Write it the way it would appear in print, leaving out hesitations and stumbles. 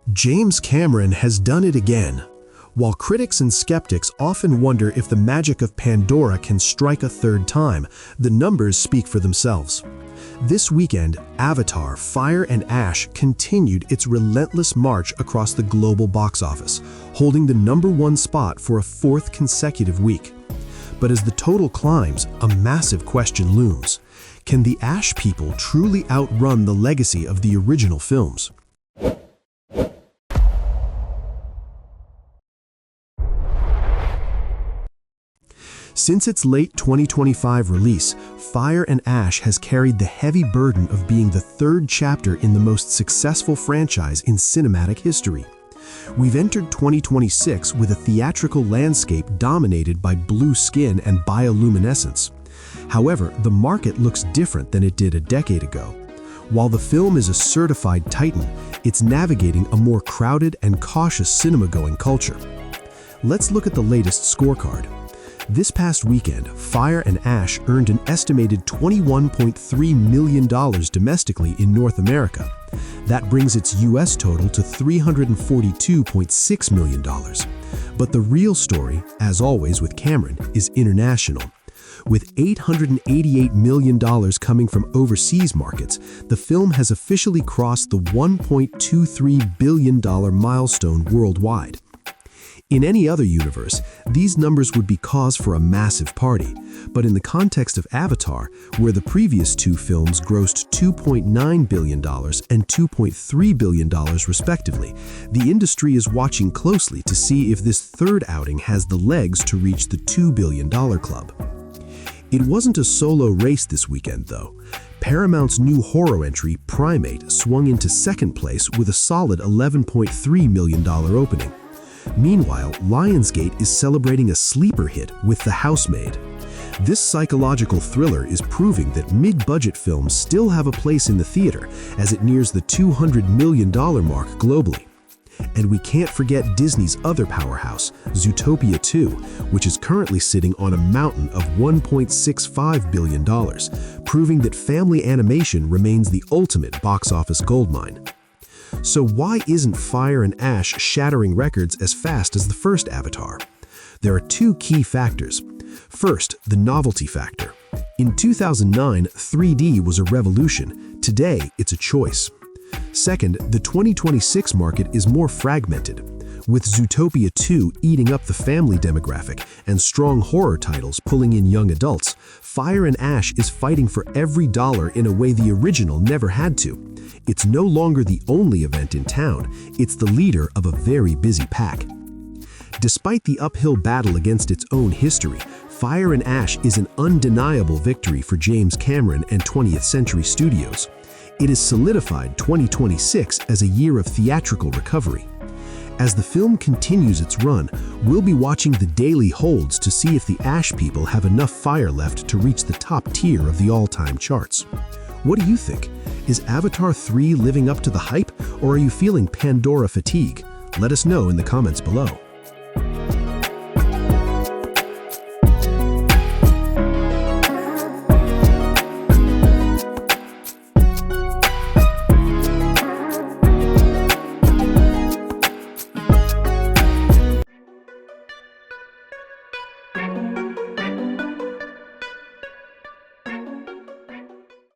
James Cameron has done it again. While critics and skeptics often wonder if the magic of Pandora can strike a third time, the numbers speak for themselves. This weekend, Avatar: Fire and Ash continued its relentless march across the global box office, holding the #1 spot for a fourth consecutive week. But as the total climbs, a massive question looms. Can the Ash people truly outrun the legacy of the original films? Since its late 2025 release, Fire and Ash has carried the heavy burden of being the third chapter in the most successful franchise in cinematic history. We've entered 2026 with a theatrical landscape dominated by blue skin and bioluminescence. However, the market looks different than it did a decade ago. While the film is a certified titan, it's navigating a more crowded and cautious cinema-going culture. Let's look at the latest scorecard. This past weekend, Fire and Ash earned an estimated $21.3 million domestically in North America. That brings its US total to $342.6 million. But the real story, as always with Cameron, is international. With $888 million coming from overseas markets, the film has officially crossed the $1.23 billion milestone worldwide. In any other universe, these numbers would be cause for a massive party, but in the context of Avatar, where the previous two films grossed $2.9 billion and $2.3 billion respectively, the industry is watching closely to see if this third outing has the legs to reach the $2 billion club. It wasn't a solo race this weekend, though. Paramount's new horror entry, Primate, swung into second place with a solid $11.3 million opening. Meanwhile, Lionsgate is celebrating a sleeper hit with The Housemaid. This psychological thriller is proving that mid-budget films still have a place in the theater as it nears the $200 million mark globally. And we can't forget Disney's other powerhouse, Zootopia 2, which is currently sitting on a mountain of $1.65 billion, proving that family animation remains the ultimate box office goldmine. So why isn't Fire and Ash shattering records as fast as the first Avatar? There are two key factors. First, the novelty factor. In 2009, 3D was a revolution. Today, it's a choice. Second, the 2026 market is more fragmented. With Zootopia 2 eating up the family demographic and strong horror titles pulling in young adults, Fire and Ash is fighting for every dollar in a way the original never had to. It's no longer the only event in town, it's the leader of a very busy pack. Despite the uphill battle against its own history, Fire and Ash is an undeniable victory for James Cameron and 20th Century Studios. It has solidified 2026 as a year of theatrical recovery. As the film continues its run, we'll be watching the daily holds to see if the Ash people have enough fire left to reach the top tier of the all-time charts. What do you think? Is Avatar 3 living up to the hype, or are you feeling Pandora fatigue? Let us know in the comments below.